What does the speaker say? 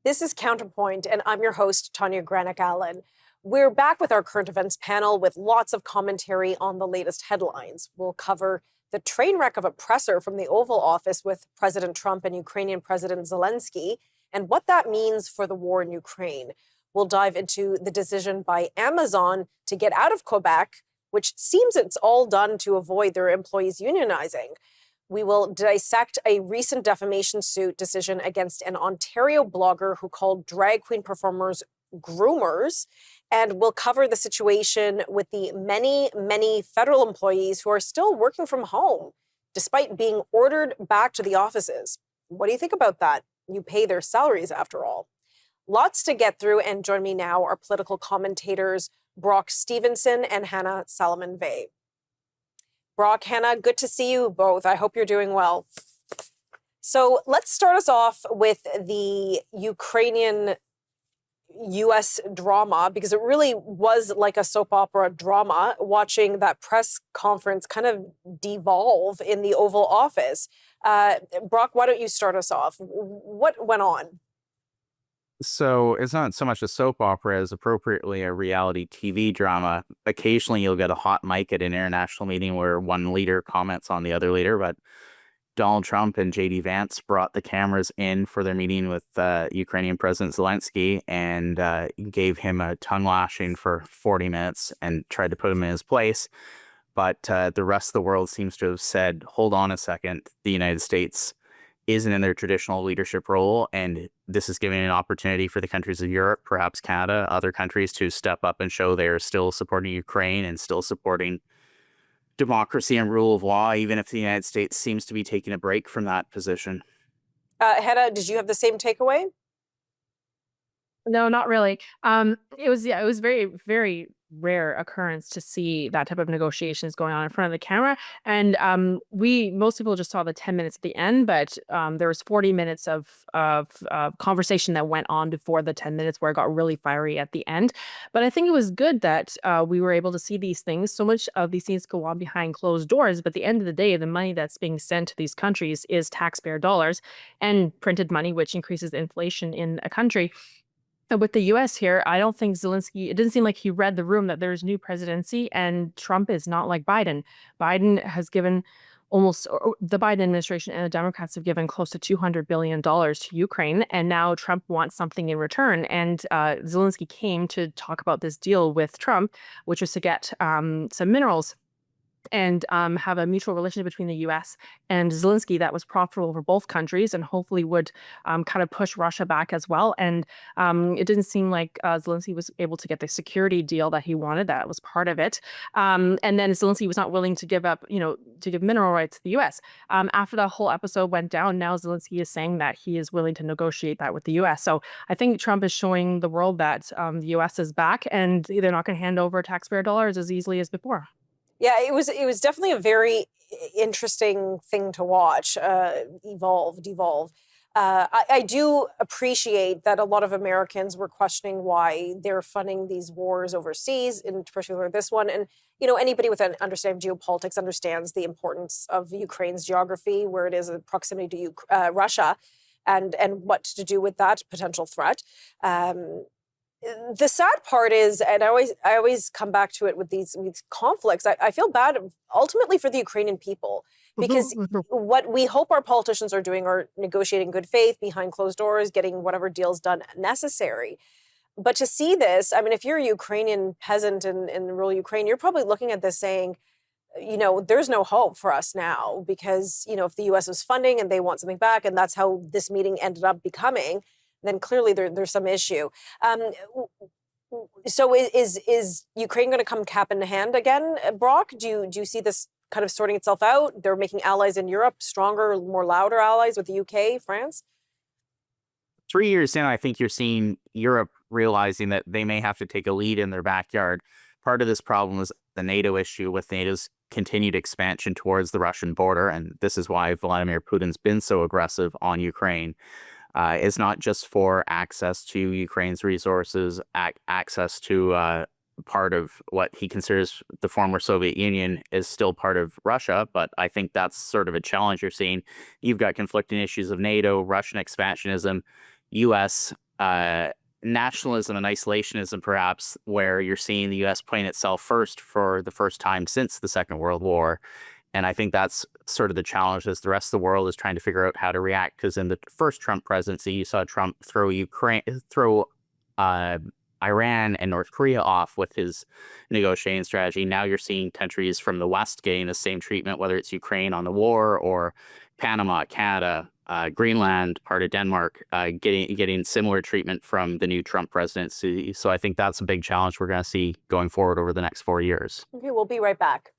This is Counterpoint, and I'm your host, Tanya Granick-Allen. We're back with our current events panel with lots of commentary on the latest headlines. We'll cover the train wreck of a presser from the Oval Office with President Trump and Ukrainian President Zelensky, and what that means for the war in Ukraine. We'll dive into the decision by Amazon to get out of Quebec, which seems it's all done to avoid their employees unionizing. We will dissect a recent defamation suit decision against an Ontario blogger who called drag queen performers groomers. And we'll cover the situation with the many federal employees who are still working from home, despite being ordered back to the offices. What do you think about that? You pay their salaries after all. Lots to get through, and join me now are political commentators Brock Stephenson and Hannah Salamon-Vegh. Brock, Hannah, good to see you both. I hope you're doing well. So let's start us off with the Ukrainian-US drama, because it really was like a soap opera drama, watching that press conference kind of devolve in the Oval Office. Brock, why don't you start us off? What went on? So it's not so much a soap opera as appropriately a reality TV drama. Occasionally you'll get a hot mic at an international meeting where one leader comments on the other leader, but Donald Trump and JD Vance brought the cameras in for their meeting with Ukrainian President Zelensky and gave him a tongue lashing for 40 minutes and tried to put him in his place. But the rest of the world seems to have said, hold on a second, the United States isn't in their traditional leadership role, and this is giving an opportunity for the countries of Europe, perhaps Canada, other countries to step up and show they're still supporting Ukraine and still supporting democracy and rule of law, even if the United States seems to be taking a break from that position. Hedda, did you have the same takeaway? No, not really. It was very, very rare occurrence to see that type of negotiations going on in front of the camera. And most people just saw the 10 minutes at the end, but there was 40 minutes of conversation that went on before the 10 minutes where it got really fiery at the end. But I think it was good that we were able to see these things. So much of these things go on behind closed doors, but at the end of the day, the money that's being sent to these countries is taxpayer dollars and printed money, which increases inflation in a country. With the US here, I don't think Zelensky, it didn't seem like he read the room that there's new presidency, and Trump is not like Biden. Biden has given the Biden administration and the Democrats have given close to $200 billion to Ukraine, and now Trump wants something in return. And Zelensky came to talk about this deal with Trump, which was to get some minerals and have a mutual relationship between the U.S. and Zelensky that was profitable for both countries and hopefully would kind of push Russia back as well. And it didn't seem like Zelensky was able to get the security deal that he wanted. That was part of it. And then Zelensky was not willing to give up, to give mineral rights to the U.S. After that whole episode went down, now Zelensky is saying that he is willing to negotiate that with the U.S. So I think Trump is showing the world that the U.S. is back and they're not going to hand over taxpayer dollars as easily as before. Yeah, it was definitely a very interesting thing to watch, devolve. I do appreciate that a lot of Americans were questioning why they're funding these wars overseas, in particular this one. And, anybody with an understanding of geopolitics understands the importance of Ukraine's geography, where it is a proximity to Russia, and what to do with that potential threat. The sad part is, and I always come back to it with these conflicts, I feel bad ultimately for the Ukrainian people, because what we hope our politicians are doing are negotiating good faith behind closed doors, getting whatever deals done necessary. But to see this, I mean, if you're a Ukrainian peasant in rural Ukraine, you're probably looking at this saying, there's no hope for us now, because, if the U.S. was funding and they want something back, and that's how this meeting ended up becoming, then clearly there's some issue. So is Ukraine going to come cap in hand again, Brock? Do you see this kind of sorting itself out? They're making allies in Europe stronger, more louder allies with the UK, France? 3 years in, I think you're seeing Europe realizing that they may have to take a lead in their backyard. Part of this problem is the NATO issue with NATO's continued expansion towards the Russian border, and this is why Vladimir Putin's been so aggressive on Ukraine. Is not just for access to Ukraine's resources, access to part of what he considers the former Soviet Union is still part of Russia, but I think that's sort of a challenge you're seeing. You've got conflicting issues of NATO, Russian expansionism, U.S. nationalism and isolationism, perhaps, where you're seeing the U.S. playing itself first for the first time since the Second World War. And I think that's sort of the challenge as the rest of the world is trying to figure out how to react. Because in the first Trump presidency, you saw Trump throw Iran and North Korea off with his negotiating strategy. Now you're seeing countries from the West getting the same treatment, whether it's Ukraine on the war or Panama, Canada, Greenland, part of Denmark, getting similar treatment from the new Trump presidency. So I think that's a big challenge we're going to see going forward over the next 4 years. Okay, we'll be right back.